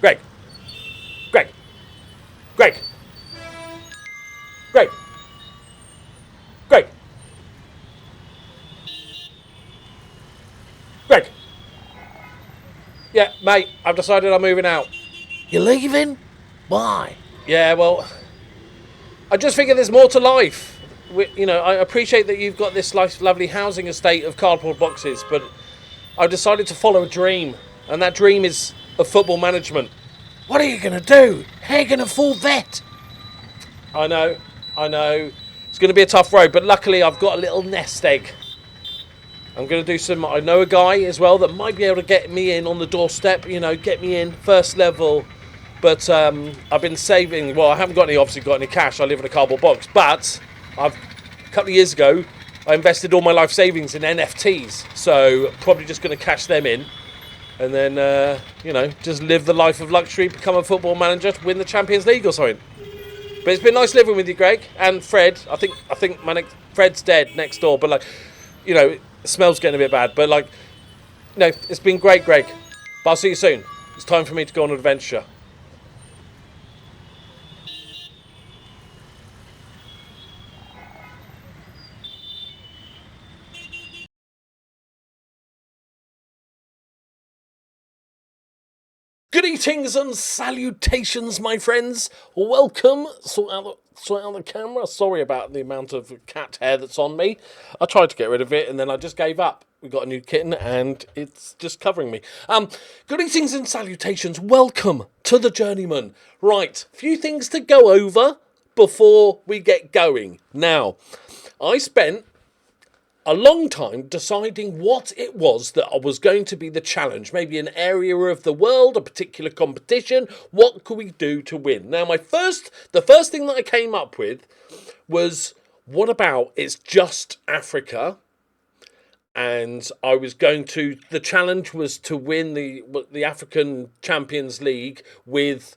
Greg. Greg. Greg. Greg. Greg. Greg. Yeah, mate, I've decided I'm moving out. You're leaving? Why? Yeah, well, I just figure there's more to life. I appreciate that you've got this lovely housing estate of cardboard boxes, but I've decided to follow a dream, and that dream is of football management. What are you going to do? How are you going to afford that? I know. It's going to be a tough road, but luckily I've got a little nest egg. I'm going to do I know a guy as well that might be able to get me in on the doorstep, get me in first level. But I've been saving, well, I haven't obviously got any cash. I live in a cardboard box. But a couple of years ago, I invested all my life savings in NFTs. So probably just going to cash them in. And then, just live the life of luxury, become a football manager, win the Champions League or something. But it's been nice living with you, Greg. And Fred. I think Fred's dead next door. But, it smells getting a bit bad. But, it's been great, Greg. But I'll see you soon. It's time for me to go on an adventure. Greetings and salutations, my friends. Welcome. Sort out the camera. Sorry about the amount of cat hair that's on me. I tried to get rid of it and then I just gave up. We got a new kitten and it's just covering me. Greetings and salutations. Welcome to the Journeyman. Right, few things to go over before we get going. Now, I spent a long time deciding what it was that was going to be the challenge. Maybe an area of the world, a particular competition. What could we do to win? Now, the first thing that I came up with was, what about it's just Africa? And the challenge was to win the African Champions League with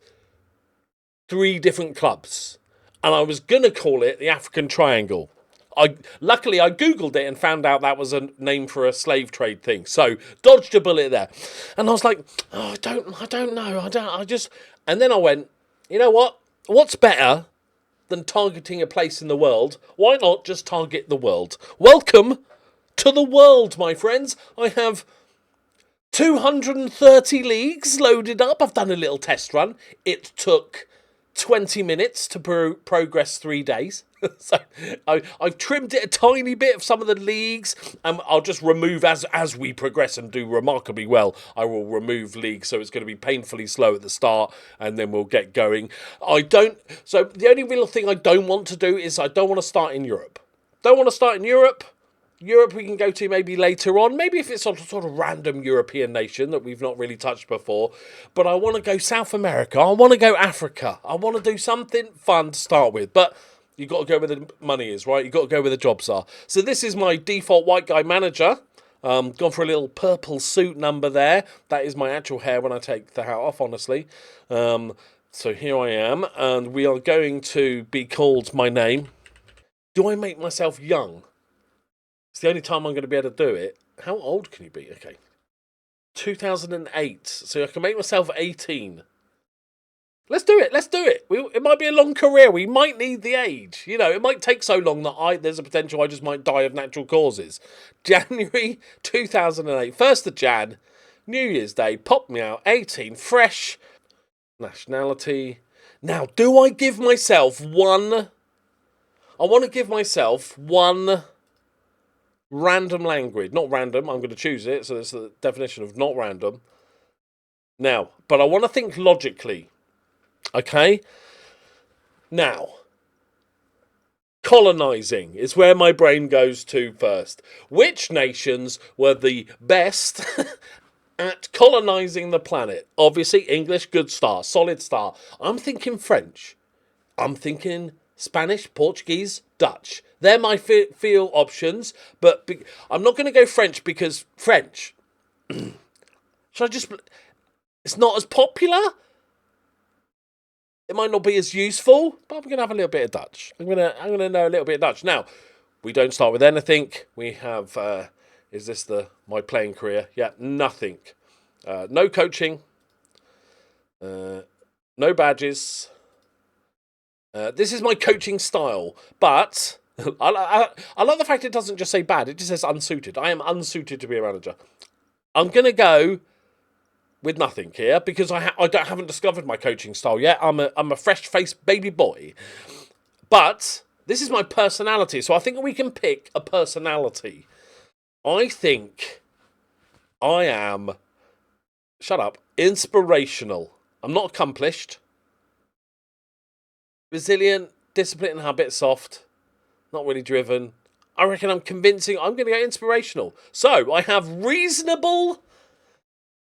3 different clubs. And I was going to call it the African Triangle. Luckily, I Googled it and found out that was a name for a slave trade thing. So, dodged a bullet there. And I was like, oh, I don't know. And then I went, you know what? What's better than targeting a place in the world? Why not just target the world? Welcome to the world, my friends. I have 230 leagues loaded up. I've done a little test run. It took 20 minutes to progress 3 days. So I've trimmed it a tiny bit of some of the leagues. I'll just remove as we progress and do remarkably well. I will remove leagues, so it's going to be painfully slow at the start, and then we'll get going. So the only real thing I don't want to do is I don't want to start in Europe. Europe we can go to maybe later on. Maybe if it's sort of random European nation that we've not really touched before. But I want to go South America. I want to go Africa. I want to do something fun to start with. But you've got to go where the money is, right? You've got to go where the jobs are. So this is my default white guy manager. Gone for a little purple suit number there. That is my actual hair when I take the hat off, honestly. So here I am. And we are going to be called my name. Do I make myself young? It's the only time I'm going to be able to do it. How old can you be? Okay. 2008. So I can make myself 18. Let's do it. It might be a long career. We might need the age. It might take so long that there's a potential I just might die of natural causes. January 2008. 1st of Jan. New Year's Day. Popped me out. 18. Fresh. Nationality. Now, do I give myself one... I want to give myself one... random language. Not random, I'm going to choose it, so that's the definition of not random. Now, but I want to think logically. Okay? Now, colonizing is where my brain goes to first. Which nations were the best at colonizing the planet? Obviously, English, good start, solid start. I'm thinking French. I'm thinking Spanish, Portuguese, Dutch. They're my feel options, but I'm not going to go French because French. Should I just... It's not as popular. It might not be as useful, but I'm going to have a little bit of Dutch. I'm going to know a little bit of Dutch. Now, we don't start with anything. We have... is this my playing career? Yeah, nothing. No coaching. No badges. This is my coaching style, but I like the fact it doesn't just say bad, it just says unsuited. I am unsuited to be a manager. I'm going to go with nothing here because I haven't discovered my coaching style yet. I'm a fresh-faced baby boy. But this is my personality, so I think we can pick a personality. I think I am, shut up, inspirational. I'm not accomplished. Resilient, disciplined and habit soft. Not really driven. I reckon I'm convincing. I'm going to go inspirational. So, I have reasonable,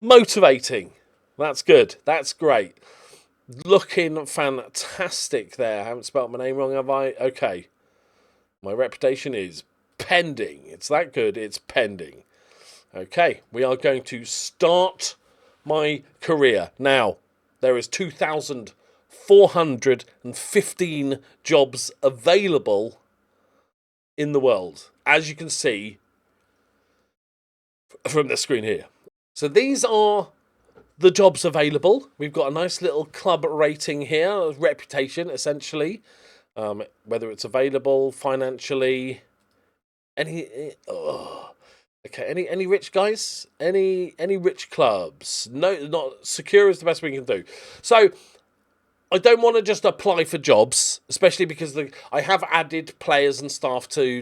motivating. That's good. That's great. Looking fantastic there. I haven't spelt my name wrong, have I? Okay. My reputation is pending. It's that good. It's pending. Okay. We are going to start my career. Now, there is 2,415 jobs available in the world, as you can see from the screen here. So these are the jobs available. We've got a nice little club rating here, reputation essentially, whether it's available financially. Any rich guys? Any rich clubs? No, not secure is the best we can do. So I don't want to just apply for jobs, especially because I have added players and staff to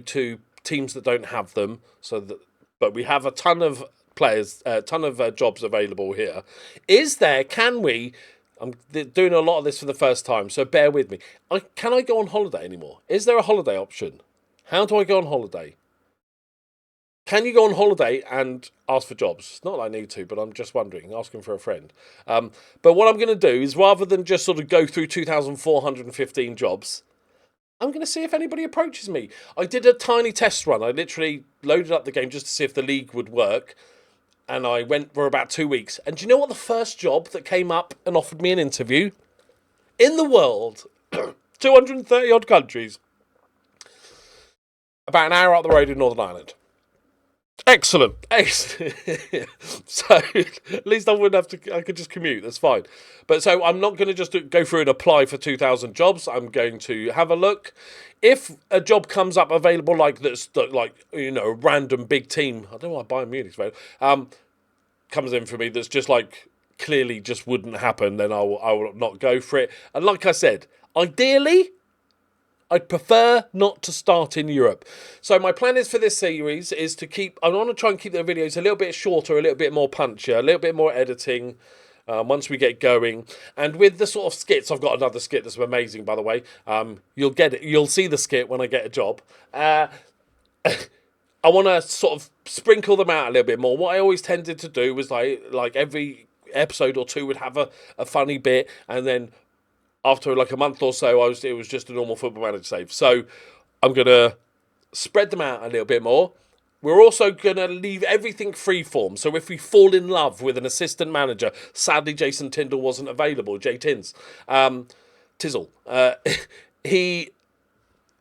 teams that don't have them. But we have a ton of players, a ton of jobs available here. Can we? I'm doing a lot of this for the first time, so bear with me. Can I go on holiday anymore? Is there a holiday option? How do I go on holiday? Can you go on holiday and ask for jobs? Not that I need to, but I'm just wondering, asking for a friend. But what I'm going to do is, rather than just sort of go through 2,415 jobs, I'm going to see if anybody approaches me. I did a tiny test run. I literally loaded up the game just to see if the league would work. And I went for about 2 weeks. And do you know what the first job that came up and offered me an interview? In the world, 230 odd countries, about an hour up the road in Northern Ireland. Excellent. So at least I wouldn't have to. I could just commute. That's fine. But so I'm not going to just go through and apply for 2,000 jobs. I'm going to have a look. If a job comes up available like that's like a random big team, I don't know why Bayern Munich's available, comes in for me that's just like clearly just wouldn't happen, then I will not go for it. And like I said, ideally, I'd prefer not to start in Europe. So my plan is for this series is I want to try and keep the videos a little bit shorter, a little bit more punchier, a little bit more editing once we get going. And with the sort of skits, I've got another skit that's amazing, by the way. You'll get it. You'll see the skit when I get a job. I want to sort of sprinkle them out a little bit more. What I always tended to do was like every episode or two would have a funny bit, and then after like a month or so, it was just a normal Football Manager save. So I'm going to spread them out a little bit more. We're also going to leave everything freeform. So if we fall in love with an assistant manager, sadly Jason Tyndall wasn't available, Jay Tins, Tizzle, he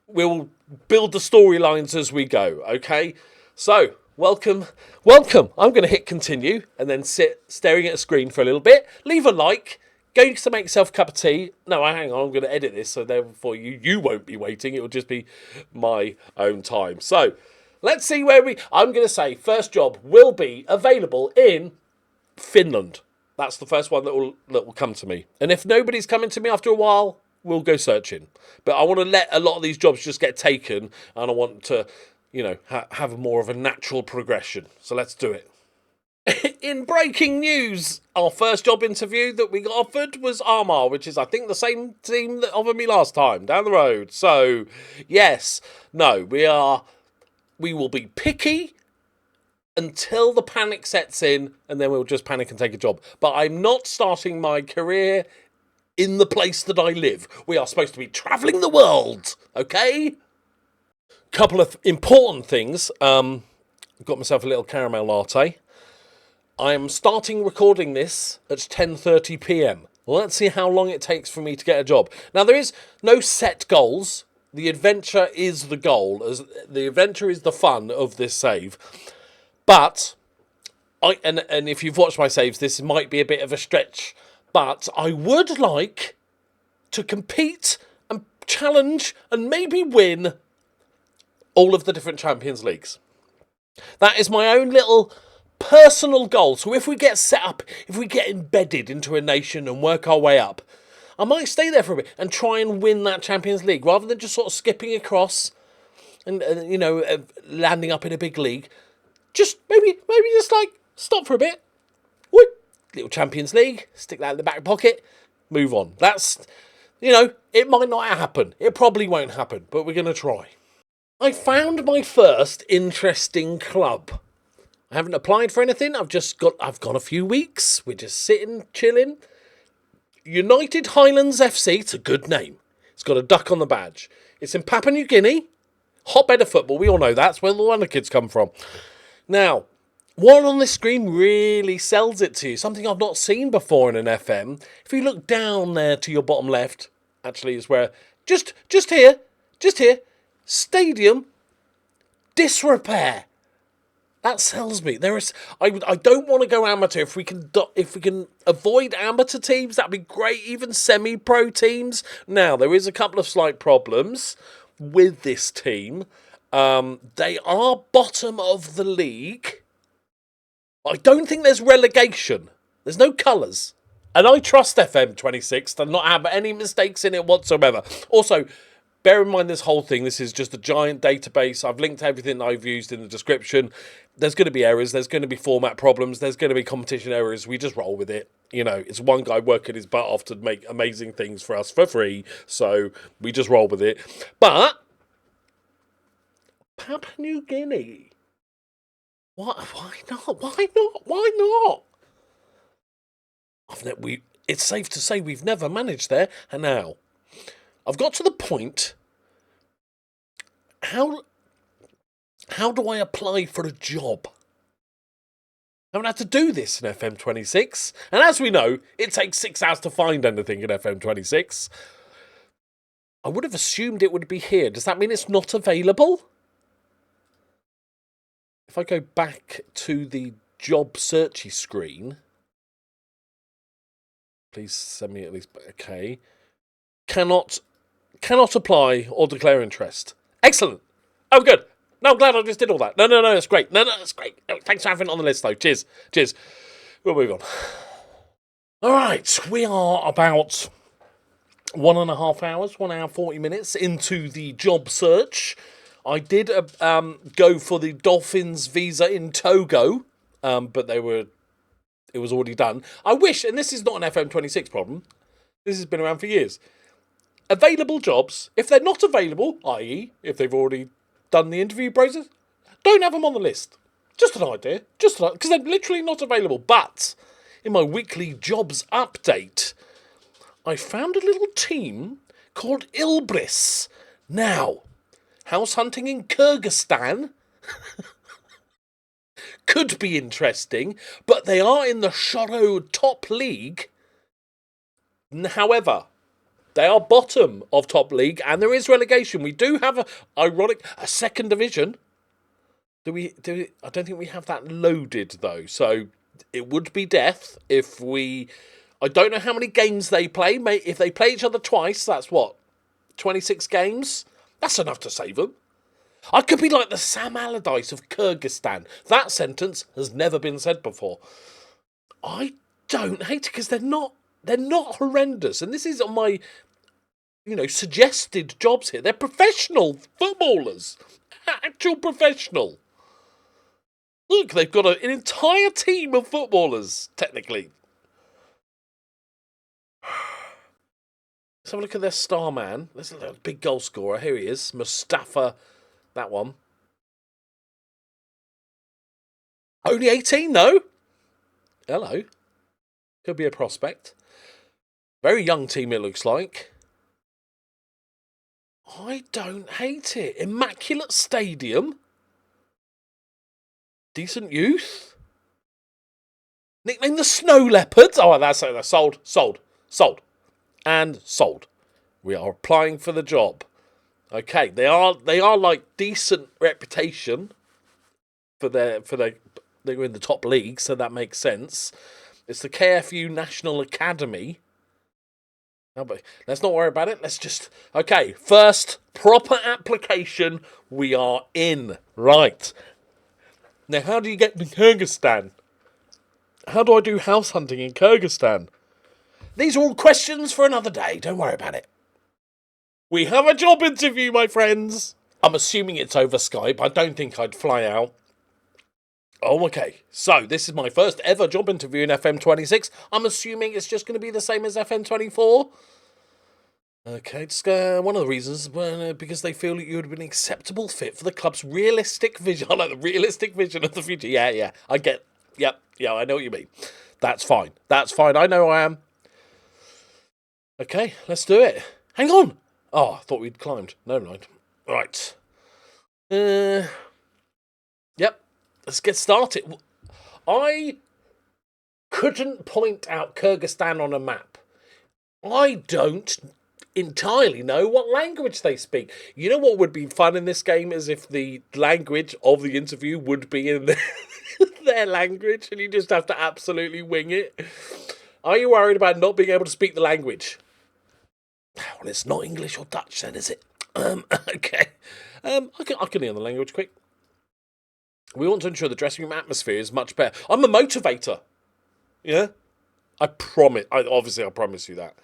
will build the storylines as we go, okay? So, welcome. I'm going to hit continue and then sit staring at a screen for a little bit. Leave a like. Go to make yourself a cup of tea. No, hang on, I'm going to edit this, so therefore you won't be waiting. It will just be my own time. So, let's see I'm going to say first job will be available in Finland. That's the first one that will come to me. And if nobody's coming to me after a while, we'll go searching. But I want to let a lot of these jobs just get taken, and I want to, have more of a natural progression. So let's do it. In breaking news, our first job interview that we got offered was Armar, which is, I think, the same team that offered me last time, down the road. So, yes, no, we will be picky until the panic sets in, and then we'll just panic and take a job. But I'm not starting my career in the place that I live. We are supposed to be travelling the world, okay? Couple of important things. Got myself a little caramel latte. I am starting recording this at 10:30 p.m. Let's see how long it takes for me to get a job. Now, there is no set goals. The adventure is the goal. As the adventure is the fun of this save. But, and if you've watched my saves, this might be a bit of a stretch. But I would like to compete and challenge and maybe win all of the different Champions Leagues. That is my own little personal goal. So if we get set up, if we get embedded into a nation and work our way up, I might stay there for a bit and try and win that Champions League rather than just sort of skipping across and landing up in a big league. Just maybe just like stop for a bit. Whoop, little Champions League, stick that in the back pocket, move on. That's, it might not happen. It probably won't happen, but we're going to try. I found my first interesting club. I haven't applied for anything. I've gone a few weeks. We're just sitting, chilling. United Highlands FC. It's a good name. It's got a duck on the badge. It's in Papua New Guinea. Hotbed of football. We all know that's where the Wonder Kids come from. Now, what on this screen really sells it to you? Something I've not seen before in an FM. If you look down there to your bottom left, actually is where just here, stadium disrepair. That sells me. I don't want to go amateur. If we can avoid amateur teams, that'd be great. Even semi-pro teams. Now there is a couple of slight problems with this team. They are bottom of the league. I don't think there's relegation. There's no colours. And I trust FM26 to not have any mistakes in it whatsoever. Also, bear in mind this whole thing, this is just a giant database. I've linked everything I've used in the description. There's going to be errors. There's going to be format problems. There's going to be competition errors. We just roll with it. It's one guy working his butt off to make amazing things for us for free. So we just roll with it. But Papua New Guinea. What? Why not? Why not? It's safe to say we've never managed there. And now, I've got to the point. How do I apply for a job? I haven't had to do this in FM26. And as we know, it takes 6 hours to find anything in FM26. I would have assumed it would be here. Does that mean it's not available? If I go back to the job searchy screen, please send me at least, okay. Cannot apply or declare interest. Excellent. Oh, good. No, I'm glad I just did all that. No, that's great. No, that's great. Thanks for having it on the list, though. Cheers. We'll move on. All right, we are about 1.5 hours, 1 hour 40 minutes into the job search. I did go for the Dolphins visa in Togo, but it was already done. I wish, and this is not an FM26 problem, this has been around for years. Available jobs, if they're not available, i.e. if they've already done the interview process, don't have them on the list. Just an idea, because they're literally not available. But in my weekly jobs update, I found a little team called Ilbirs. Now, house hunting in Kyrgyzstan could be interesting, but they are in the Shoro top league. However, they are bottom of top league, and there is relegation. We do have a second division. I don't think we have that loaded though. So it would be death if we. I don't know how many games they play. If they play each other twice, that's what, 26 games. That's enough to save them. I could be like the Sam Allardyce of Kyrgyzstan. That sentence has never been said before. I don't hate it because they're not horrendous. And this is on my, suggested jobs here. They're professional footballers. Actual professional. Look, they've got an entire team of footballers, technically. Let's have a look at their star man. There's a big goal scorer. Here he is. Mustafa. That one. Only 18, though. Hello. Could be a prospect. Very young team, it looks like. I don't hate it. Immaculate stadium. Decent youth. Nicknamed the Snow Leopards. Oh, that's sold. And sold. We are applying for the job. Okay, they are like decent reputation for they're in the top league, so that makes sense. It's the KFU National Academy. No, but let's not worry about it. Let's just... Okay, first proper application. We are in. Right. Now, how do you get to Kyrgyzstan? How do I do house hunting in Kyrgyzstan? These are all questions for another day. Don't worry about it. We have a job interview, my friends. I'm assuming it's over Skype. I don't think I'd fly out. Oh, okay. So, this is my first ever job interview in FM26. I'm assuming it's just going to be the same as FM24. Okay, just one of the reasons, because they feel that you would have been an acceptable fit for the club's realistic vision. I like the realistic vision of the future. Yeah, I get... Yep, yeah, I know what you mean. That's fine. That's fine. I know I am. Okay, let's do it. Hang on. Oh, I thought we'd climbed. No, mind. Right. Yep. Let's get started. I couldn't point out Kyrgyzstan on a map. I don't entirely know what language they speak. You know what would be fun in this game is if the language of the interview would be in their language and you just have to absolutely wing it. Are you worried about not being able to speak the language? Well, it's not English or Dutch then, is it? Okay. I can hear the language quick. We want to ensure the dressing room atmosphere is much better. I'm a motivator. Yeah? I promise. I promise you that.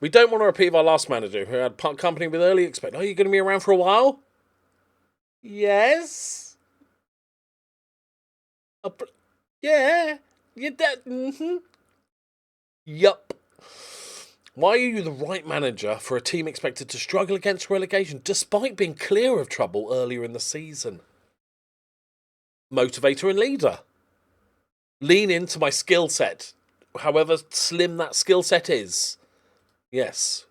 We don't want to repeat our last manager who had company with early expect. Are you going to be around for a while? Yes. Yeah. You Yup. Why are you the right manager for a team expected to struggle against relegation despite being clear of trouble earlier in the season? Motivator and leader. Lean into my skill set, however slim that skill set is. Yes.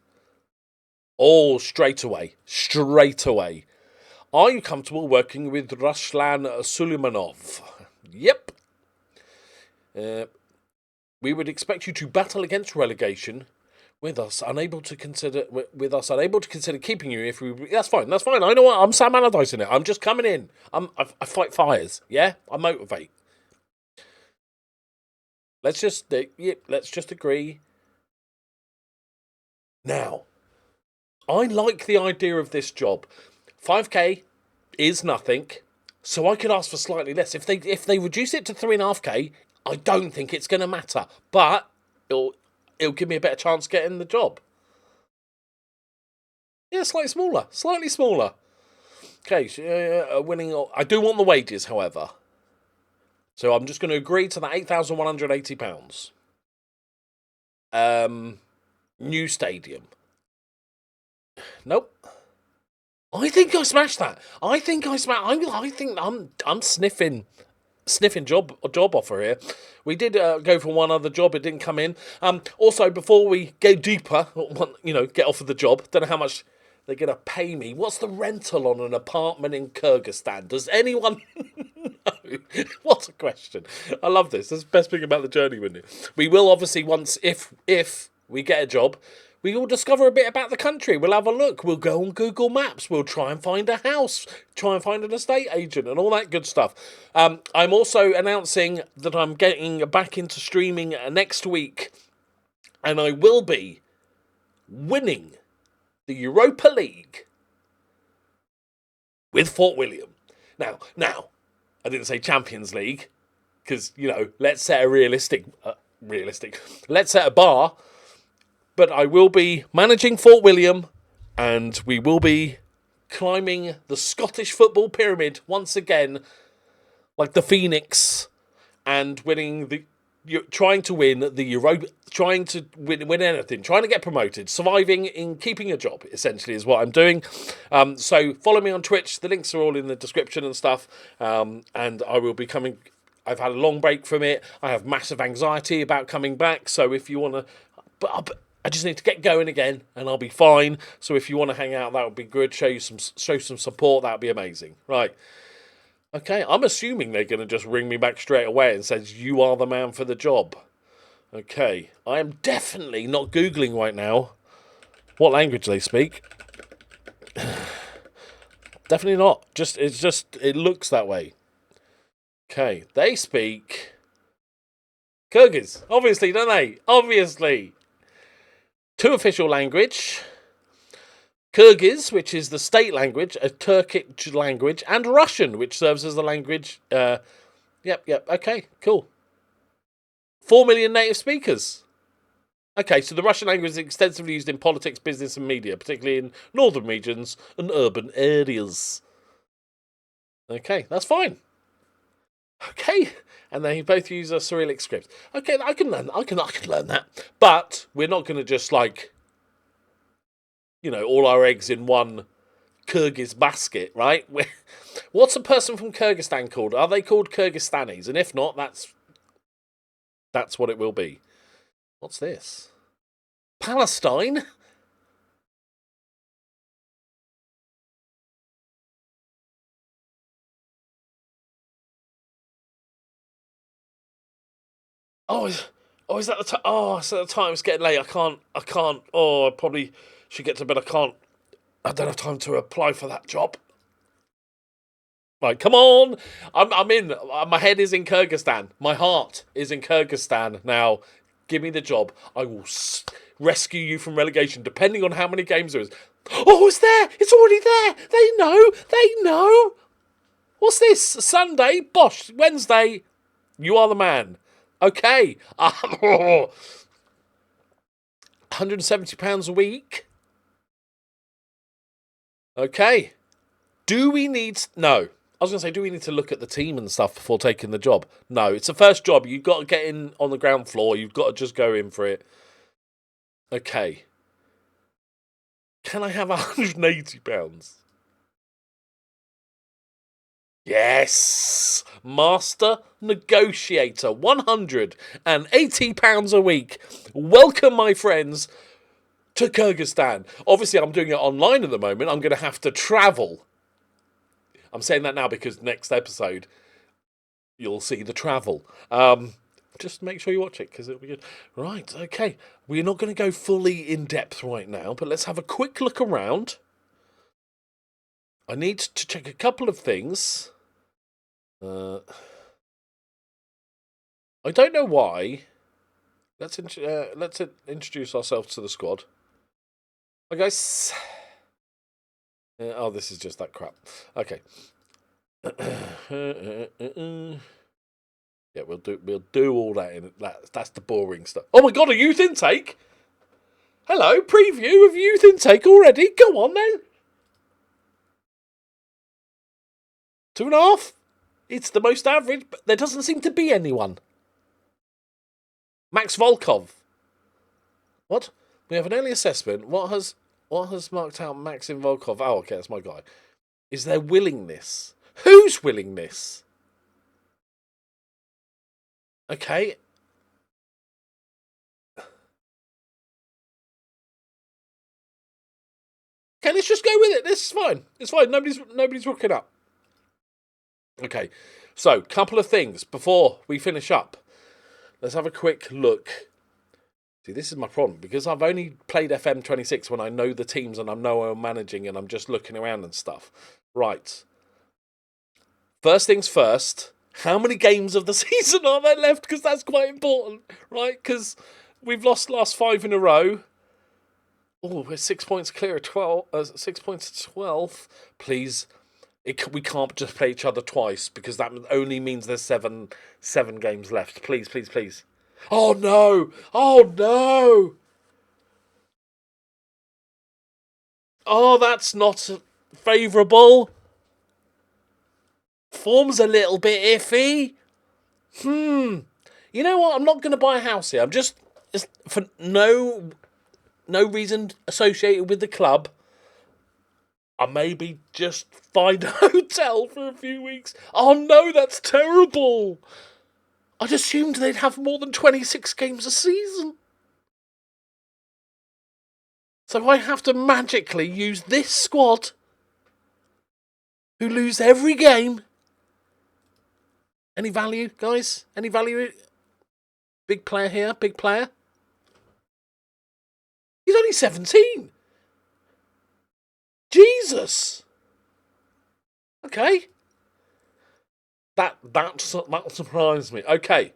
All straight away. Straight away. Are you comfortable working with Ruslan Suleimanov? Yep. We would expect you to battle against relegation with us unable to consider keeping you if we... That's fine. I know what... I'm Sam Allardyce in it. I'm just coming in. I fight fires. Yeah? I motivate. Let's just agree. Now, I like the idea of this job. 5k is nothing, so I could ask for slightly less. If they reduce it to 3.5k, I don't think it's going to matter. But it'll give me a better chance getting the job. Yeah, slightly smaller. Okay, so, winning. I do want the wages, however. So I'm just going to agree to that £8,180. New stadium. Nope. I think I smashed that. I think I'm sniffing job offer here. We did go for one other job. It didn't come in. Also, before we go deeper, get offered the job. Don't know how much they're going to pay me. What's the rental on an apartment in Kyrgyzstan? Does anyone know? What a question. I love this. That's the best thing about the Journeyman. We will obviously if we get a job, we will discover a bit about the country. We'll have a look. We'll go on Google Maps. We'll try and find a house. Try and find an estate agent and all that good stuff. I'm also announcing that I'm getting back into streaming next week. And I will be winning the Europa League with Fort William. Now, I didn't say Champions League because, let's set a realistic. Let's set a bar. But I will be managing Fort William, and we will be climbing the Scottish football pyramid once again, like the Phoenix, and trying to win the Europa, trying to win anything, trying to get promoted, surviving in keeping a job, essentially, is what I'm doing. So follow me on Twitch. The links are all in the description and stuff. And I will be coming. I've had a long break from it. I have massive anxiety about coming back. So if you want to... But I just need to get going again, and I'll be fine. So if you want to hang out, that would be good. Show some support. That would be amazing. Right. Okay, I'm assuming they're going to just ring me back straight away and says, you are the man for the job. Okay, I am definitely not Googling right now what language they speak. Definitely not. It looks that way. Okay, they speak Kyrgyz, obviously, don't they? Obviously. 2 official language. Kyrgyz, which is the state language, a Turkic language, and Russian, which serves as the language. Yep, okay, cool. 4 million native speakers. Okay, so the Russian language is extensively used in politics, business, and media, particularly in northern regions and urban areas. Okay, that's fine. Okay, and they both use a Cyrillic script. Okay, I can learn. I can learn that. But we're not going to just like, all our eggs in one Kyrgyz basket, right? What's a person from Kyrgyzstan called? Are they called Kyrgyzstanis? And if not, that's what it will be. What's this? Palestine? Is that the time? Oh, it's at the time. It's getting late. I can't. Oh, I probably should get to bed. I don't have time to apply for that job. Right, come on. I'm in. My head is in Kyrgyzstan. My heart is in Kyrgyzstan. Now, give me the job. I will rescue you from relegation, depending on how many games there is. Oh, it's there. It's already there. They know. What's this? Sunday? Bosh. Wednesday? You are the man. Okay. £170 a week. Okay. Do we need... No. I was going to say, do we need to look at the team and stuff before taking the job? No. It's the first job. You've got to get in on the ground floor. You've got to just go in for it. Okay. Can I have £180? Yes! Master Negotiator. £180 a week. Welcome, my friends, to Kyrgyzstan. Obviously, I'm doing it online at the moment. I'm going to have to travel. I'm saying that now because next episode, you'll see the travel. Just make sure you watch it because it'll be good. Right, okay. We're not going to go fully in depth right now, but let's have a quick look around. I need to check a couple of things. I don't know why. Let's introduce ourselves to the squad. Hi guys. Oh, this is just that crap. Okay. Yeah, we'll do all that in that's the boring stuff. Oh my god, a youth intake. Hello, preview of youth intake already. Go on then. 2.5. It's the most average, but there doesn't seem to be anyone. Max Volkov. What? We have an early assessment. What has marked out Maxim Volkov? Oh, okay, that's my guy. Is there willingness? Whose willingness? Okay. Okay, let's just go with it. This is fine. It's fine. Nobody's rocking up. Okay, so couple of things before we finish up. Let's have a quick look. See, this is my problem because I've only played FM26 when I know the teams and I know I'm managing and I'm just looking around and stuff. Right. First things first. How many games of the season are there left? Because that's quite important, right? Because we've lost last 5 in a row. Oh, we're 6 points clear of 12. 6 points to 12. Please. We can't just play each other twice because that only means there's seven games left. Please, please, please. Oh, no. Oh, no. Oh, that's not favourable. Form's a little bit iffy. You know what? I'm not going to buy a house here. I'm just for no reason associated with the club. I maybe just find a hotel for a few weeks. Oh no, that's terrible. I'd assumed they'd have more than 26 games a season. So I have to magically use this squad who lose every game. Any value, guys? Any value? Big player here, big player. He's only 17. Jesus. Okay. That surprised me. Okay.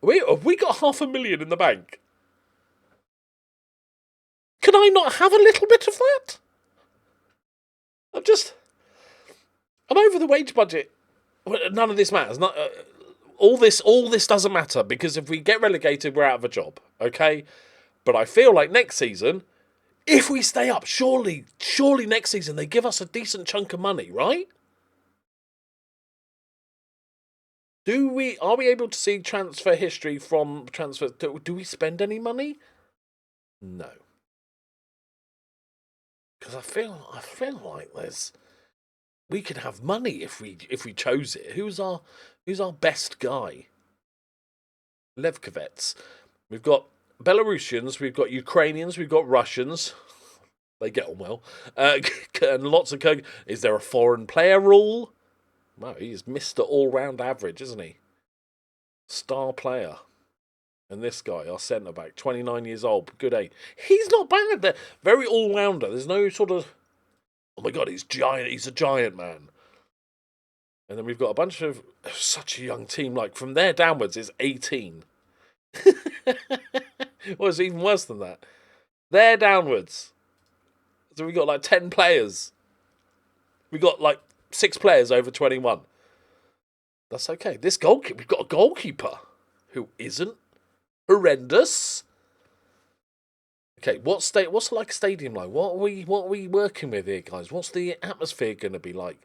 Have we got 500,000 in the bank? Can I not have a little bit of that? I'm over the wage budget. None of this matters. All this doesn't matter, because if we get relegated, we're out of a job. Okay, but I feel like next season, if we stay up, surely next season they give us a decent chunk of money, right? Are we able to see transfer history from transfer? Do we spend any money? No. Because I feel like we could have money if we chose it. Who's our best guy? Levkovets. We've got Belarusians, we've got Ukrainians, we've got Russians. They get on well. And lots of Is there a foreign player rule? Wow, he's Mr. All-Round Average, isn't he? Star player. And this guy, our centre-back, 29 years old, good age. He's not bad. They're very all-rounder. There's no sort of... Oh my God, he's giant. He's a giant man. And then we've got a bunch of... Such a young team. Like, from there downwards is 18. Well, it's even worse than that. There downwards. So we've got like 10 players. We've got like 6 players over 21. That's okay. This goalkeeper, we've got a goalkeeper who isn't horrendous. Okay, what's like a stadium like? What are we working with here, guys? What's the atmosphere going to be like?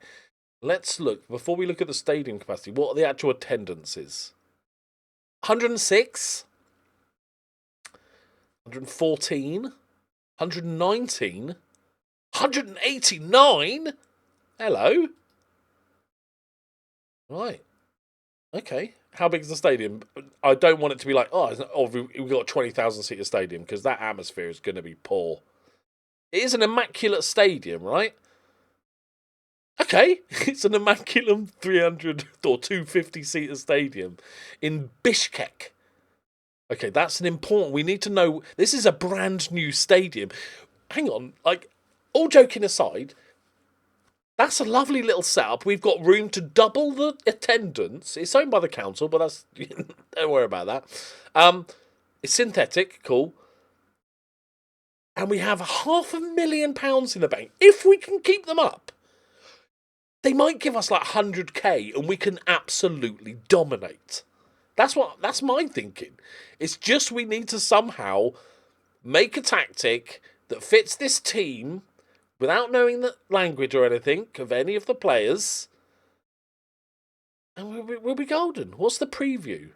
Let's look, before we look at the stadium capacity, what are the actual attendances? 106, 114, 119, 189. Hello. Right. Okay. How big is the stadium? I don't want it to be like, we've got a 20,000 seater stadium, because that atmosphere is going to be poor. It is an immaculate stadium, right? Okay, it's an immaculate 300 or 250 seater stadium in Bishkek. Okay, that's an important... We need to know... This is a brand new stadium. Hang on, like, all joking aside, that's a lovely little setup. We've got room to double the attendance. It's owned by the council, but that's... Don't worry about that. It's synthetic, cool. And we have £500,000 in the bank. If we can keep them up, they might give us like 100k and we can absolutely dominate. That's my thinking. It's just we need to somehow make a tactic that fits this team without knowing the language or anything of any of the players, and we'll be golden. What's the preview?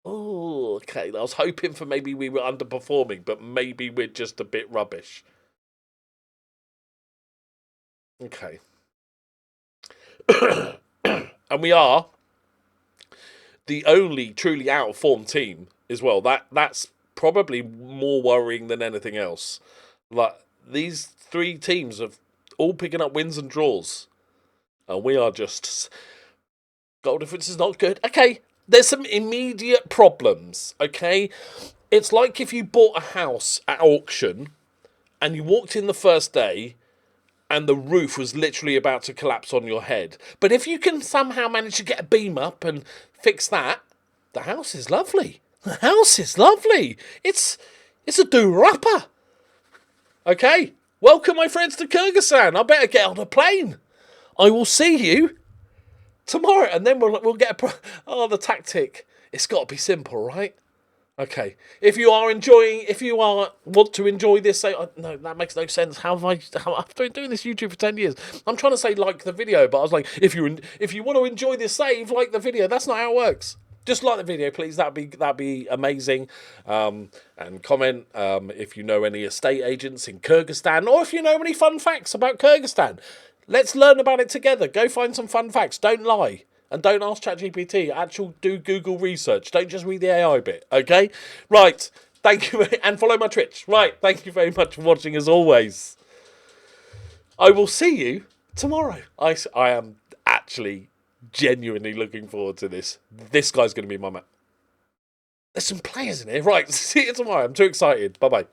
Oh, okay. I was hoping for maybe we were underperforming, but maybe we're just a bit rubbish. Okay. And we are the only truly out of form team as well. That's probably more worrying than anything else. Like, these 3 teams are all picking up wins and draws, and we are just... Goal difference is not good. Okay, there's some immediate problems, okay? It's like if you bought a house at auction and you walked in the first day and the roof was literally about to collapse on your head. But if you can somehow manage to get a beam up and fix that, the house is lovely. The house is lovely. It's a do-rapper. Okay, welcome my friends to Kyrgyzstan. I better get on a plane. I will see you tomorrow, and then we'll get the tactic. It's got to be simple, right? Okay. If you want to enjoy this, no, that makes no sense. I've been doing this YouTube for 10 years. I'm trying to say like the video, but I was like, if you want to enjoy this save, like the video. That's not how it works. Just like the video, please. That'd be amazing. And comment if you know any estate agents in Kyrgyzstan, or if you know any fun facts about Kyrgyzstan. Let's learn about it together. Go find some fun facts. Don't lie. And don't ask ChatGPT. Do Google research. Don't just read the AI bit, okay? Right. Thank you. And follow my Twitch. Right. Thank you very much for watching, as always. I will see you tomorrow. I am actually genuinely looking forward to this. This guy's going to be my man. There's some players in here. Right. See you tomorrow. I'm too excited. Bye-bye.